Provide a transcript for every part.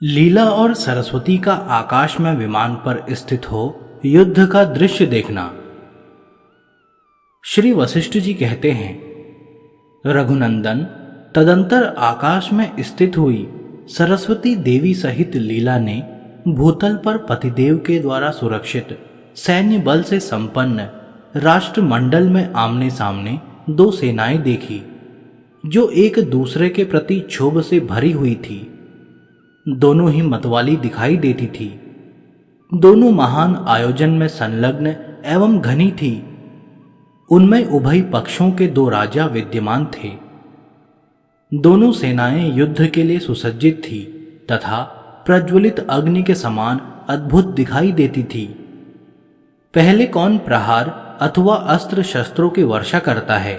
लीला और सरस्वती का आकाश में विमान पर स्थित हो युद्ध का दृश्य देखना। श्री वशिष्ठ जी कहते हैं, रघुनंदन, तदंतर आकाश में स्थित हुई सरस्वती देवी सहित लीला ने भूतल पर पतिदेव के द्वारा सुरक्षित सैन्य बल से संपन्न राष्ट्रमंडल में आमने सामने दो सेनाएं देखी, जो एक दूसरे के प्रति क्षोभ से भरी हुई थी। दोनों ही मतवाली दिखाई देती थी। दोनों महान आयोजन में संलग्न एवं घनी थी। उनमें उभय पक्षों के दो राजा विद्यमान थे। दोनों सेनाएं युद्ध के लिए सुसज्जित थी तथा प्रज्वलित अग्नि के समान अद्भुत दिखाई देती थी। पहले कौन प्रहार अथवा अस्त्र शस्त्रों की वर्षा करता है,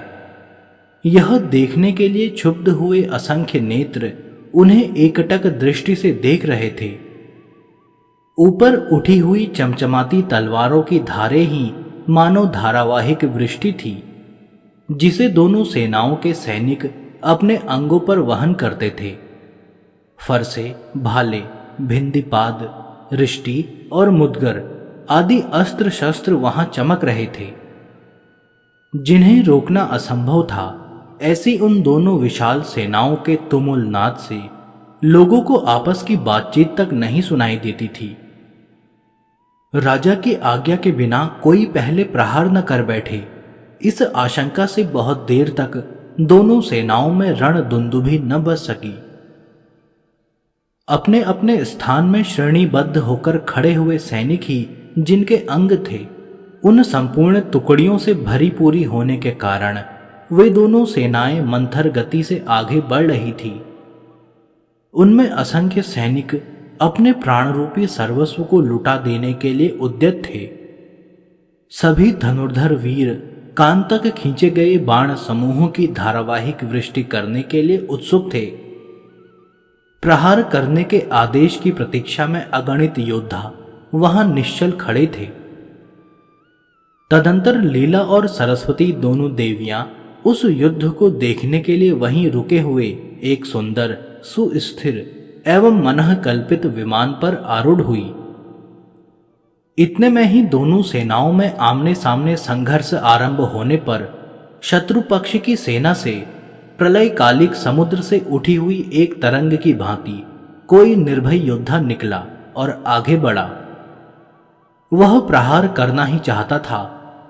यह देखने के लिए क्षुब्ध हुए असंख्य नेत्र उन्हें एकटक दृष्टि से देख रहे थे। ऊपर उठी हुई चमचमाती तलवारों की धारें ही मानो धारावाहिक वृष्टि थी, जिसे दोनों सेनाओं के सैनिक अपने अंगों पर वहन करते थे। फरसे, भाले, भिंदीपाद, रिष्टि और मुदगर आदि अस्त्र शस्त्र वहां चमक रहे थे, जिन्हें रोकना असंभव था। ऐसी उन दोनों विशाल सेनाओं के तुमुल नाद से लोगों को आपस की बातचीत तक नहीं सुनाई देती थी। राजा की आज्ञा के बिना कोई पहले प्रहार न कर बैठे, इस आशंका से बहुत देर तक दोनों सेनाओं में रणदुंदुभी न बज सकी। अपने अपने स्थान में श्रेणीबद्ध होकर खड़े हुए सैनिक ही जिनके अंग थे, उन संपूर्ण टुकड़ियों से भरी पूरी होने के कारण वे दोनों सेनाएं मंथर गति से आगे बढ़ रही थी। उनमें असंख्य सैनिक अपने प्राण रूपी सर्वस्व को लुटा देने के लिए उद्यत थे। सभी धनुर्धर वीर कान तक खींचे गए बाण समूहों की धारावाहिक वृष्टि करने के लिए उत्सुक थे। प्रहार करने के आदेश की प्रतीक्षा में अगणित योद्धा वहां निश्चल खड़े थे। तदंतर लीला और सरस्वती दोनों देवियां उस युद्ध को देखने के लिए वहीं रुके हुए एक सुंदर, सुस्थिर एवं मनः कल्पित विमान पर आरूढ़ हुई। इतने में ही दोनों सेनाओं में आमने सामने संघर्ष आरंभ होने पर शत्रु पक्ष की सेना से प्रलयकालिक समुद्र से उठी हुई एक तरंग की भांति कोई निर्भय योद्धा निकला और आगे बढ़ा। वह प्रहार करना ही चाहता था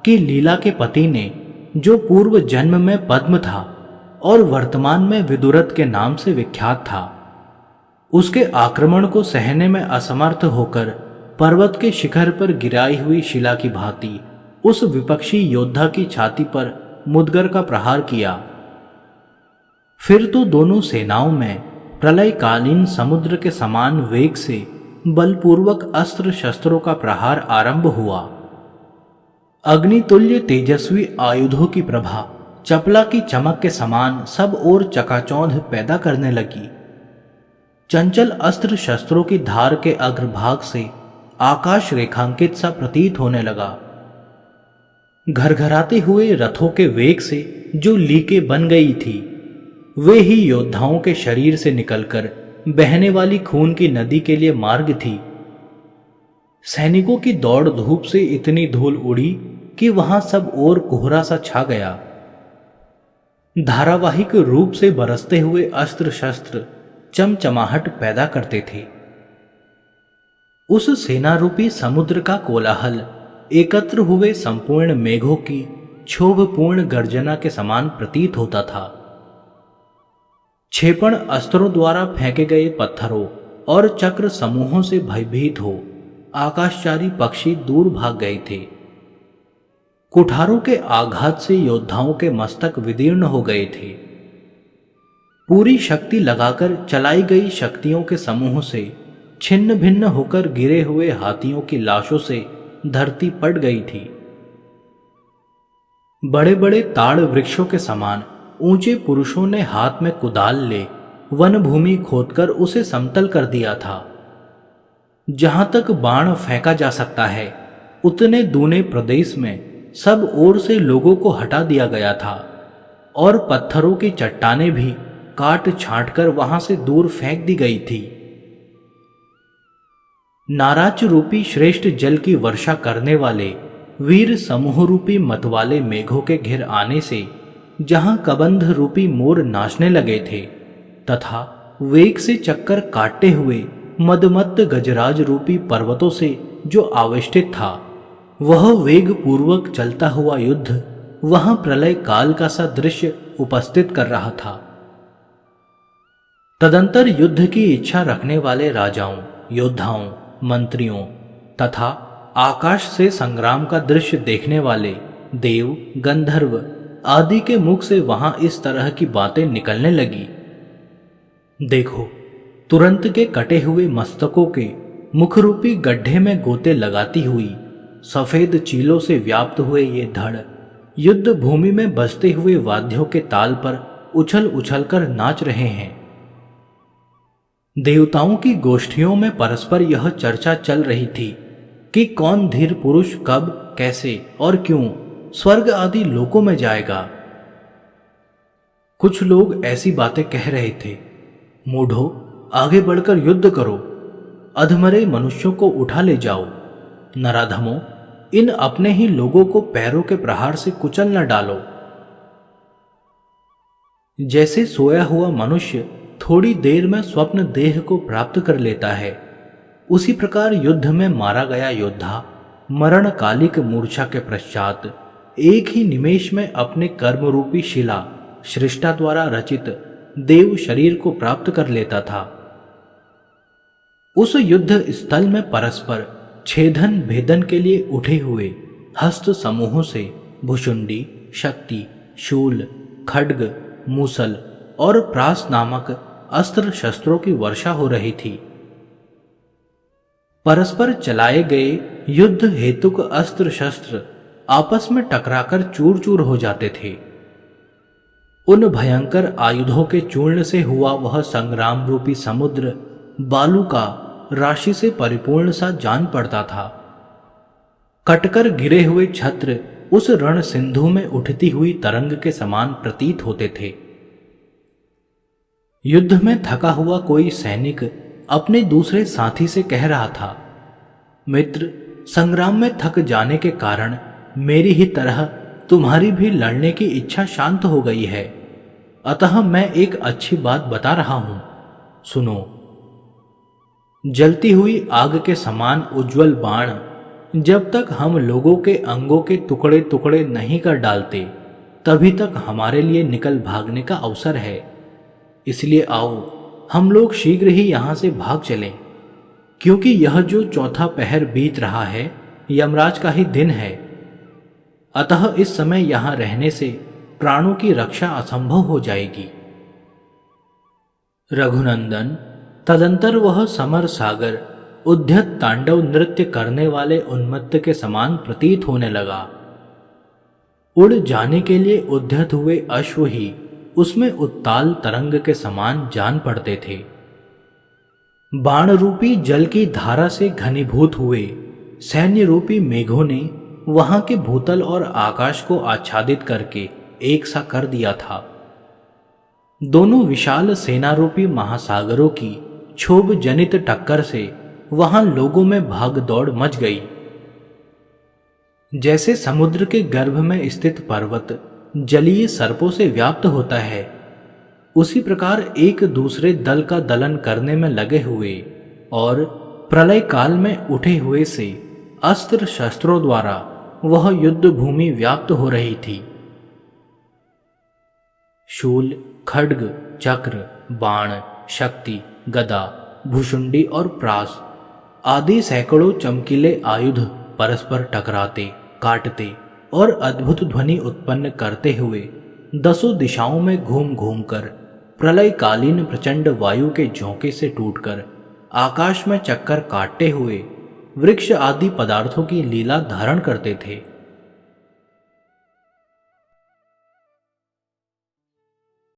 कि लीला के पति ने, जो पूर्व जन्म में पद्म था और वर्तमान में विदुरथ के नाम से विख्यात था, उसके आक्रमण को सहने में असमर्थ होकर पर्वत के शिखर पर गिराई हुई शिला की भांति उस विपक्षी योद्धा की छाती पर मुदगर का प्रहार किया। फिर तो दोनों सेनाओं में प्रलयकालीन समुद्र के समान वेग से बलपूर्वक अस्त्र शस्त्रों का प्रहार आरंभ हुआ। अग्नितुल्य तेजस्वी आयुधों की प्रभा चपला की चमक के समान सब ओर चकाचौंध पैदा करने लगी। चंचल अस्त्र शस्त्रों की धार के अग्रभाग से आकाश रेखांकित सा प्रतीत होने लगा। घरघराते हुए रथों के वेग से जो लीकें बन गई थी, वे ही योद्धाओं के शरीर से निकलकर बहने वाली खून की नदी के लिए मार्ग थी। सैनिकों की दौड़ धूप से इतनी धूल उड़ी कि वहां सब ओर कोहरा सा छा गया। धारावाहिक रूप से बरसते हुए अस्त्र शस्त्र चमचमाहट पैदा करते थे। उस सेना रूपी समुद्र का कोलाहल एकत्र हुए संपूर्ण मेघों की क्षोभपूर्ण गर्जना के समान प्रतीत होता था। क्षेपण अस्त्रों द्वारा फेंके गए पत्थरों और चक्र समूहों से भयभीत हो आकाशचारी पक्षी दूर भाग गए थे। कुठारों के आघात से योद्धाओं के मस्तक विदीर्ण हो गए थे। पूरी शक्ति लगाकर चलाई गई शक्तियों के समूह से छिन्न भिन्न होकर गिरे हुए हाथियों की लाशों से धरती पट गई थी। बड़े बड़े ताड़ वृक्षों के समान ऊंचे पुरुषों ने हाथ में कुदाल ले वन भूमि खोदकर उसे समतल कर दिया था। जहां तक बाण फेंका जा सकता है, उतने दूने प्रदेश में सब ओर से लोगों को हटा दिया गया था और पत्थरों की चट्टानें भी काट छांट कर वहां से दूर फेंक दी गई थी। नाराज रूपी श्रेष्ठ जल की वर्षा करने वाले वीर समूह रूपी मतवाले मेघों के घिर आने से जहां कबंध रूपी मोर नाचने लगे थे, तथा वेग से चक्कर काटते हुए मदमत्त गजराज रूपी पर्वतों से जो आविष्टित था, वह वेग पूर्वक चलता हुआ युद्ध वहां प्रलय काल का सा दृश्य उपस्थित कर रहा था। तदंतर युद्ध की इच्छा रखने वाले राजाओं, योद्धाओं, मंत्रियों तथा आकाश से संग्राम का दृश्य देखने वाले देव, गंधर्व आदि के मुख से वहां इस तरह की बातें निकलने लगी। देखो, तुरंत के कटे हुए मस्तकों के मुखरूपी गड्ढे में गोते लगाती हुई सफेद चीलों से व्याप्त हुए ये धड़ युद्ध भूमि में बजते हुए वाद्यों के ताल पर उछल उछल कर नाच रहे हैं। देवताओं की गोष्ठियों में परस्पर यह चर्चा चल रही थी कि कौन धीर पुरुष कब, कैसे और क्यों स्वर्ग आदि लोकों में जाएगा। कुछ लोग ऐसी बातें कह रहे थे, मूढ़ो, आगे बढ़कर युद्ध करो, अधमरे मनुष्यों को उठा ले जाओ, नराधमों, इन अपने ही लोगों को पैरों के प्रहार से कुचल न डालो। जैसे सोया हुआ मनुष्य थोड़ी देर में स्वप्न देह को प्राप्त कर लेता है, उसी प्रकार युद्ध में मारा गया योद्धा मरणकालिक मूर्छा के पश्चात एक ही निमेष में अपने कर्म रूपी शिला सृष्टा द्वारा रचित देव शरीर को प्राप्त कर लेता था। उस युद्ध स्थल में परस्पर छेदन भेदन के लिए उठे हुए हस्त समूहों से भुशुंडी, शक्ति, शूल, खड्ग, मूसल और प्रास नामक अस्त्र शस्त्रों की वर्षा हो रही थी। परस्पर चलाए गए युद्ध हेतुक अस्त्र शस्त्र आपस में टकराकर चूर चूर हो जाते थे। उन भयंकर आयुधों के चूर्ण से हुआ वह संग्राम रूपी समुद्र बालू का राशि से परिपूर्ण सा जान पड़ता था। कटकर गिरे हुए छत्र उस रण सिंधु में उठती हुई तरंग के समान प्रतीत होते थे। युद्ध में थका हुआ कोई सैनिक अपने दूसरे साथी से कह रहा था, मित्र, संग्राम में थक जाने के कारण मेरी ही तरह तुम्हारी भी लड़ने की इच्छा शांत हो गई है, अतः मैं एक अच्छी बात बता रहा हूं, सुनो। जलती हुई आग के समान उज्जवल बाण जब तक हम लोगों के अंगों के टुकड़े टुकड़े नहीं कर डालते, तभी तक हमारे लिए निकल भागने का अवसर है। इसलिए आओ, हम लोग शीघ्र ही यहां से भाग चलें, क्योंकि यह जो चौथा पहर बीत रहा है, यमराज का ही दिन है। अतः इस समय यहां रहने से प्राणों की रक्षा असंभव हो जाएगी। रघुनंदन, तदंतर वह समर सागर उद्यत तांडव नृत्य करने वाले उन्मत्त के समान प्रतीत होने लगा। उड़ जाने के लिए उद्यत हुए अश्व ही उसमें उत्ताल तरंग के समान जान पड़ते थे। बाण रूपी जल की धारा से घनीभूत हुए सैन्य रूपी मेघों ने वहां के भूतल और आकाश को आच्छादित करके एक सा कर दिया था। दोनों विशाल सेना रूपी महासागरों की क्षोभ जनित टक्कर से वहां लोगों में भाग दौड़ मच गई। जैसे समुद्र के गर्भ में स्थित पर्वत जलीय सर्पों से व्याप्त होता है, उसी प्रकार एक दूसरे दल का दलन करने में लगे हुए और प्रलय काल में उठे हुए से अस्त्र शस्त्रों द्वारा वह युद्ध भूमि व्याप्त हो रही थी। शूल, खड्ग, चक्र, बाण, शक्ति, गदा, भुशुंडी और प्रास आदि सैकड़ों चमकीले आयुध परस्पर टकराते, काटते और अद्भुत ध्वनि उत्पन्न करते हुए दसों दिशाओं में घूम घूम कर प्रलयकालीन प्रचंड वायु के झोंके से टूटकर आकाश में चक्कर काटते हुए वृक्ष आदि पदार्थों की लीला धारण करते थे।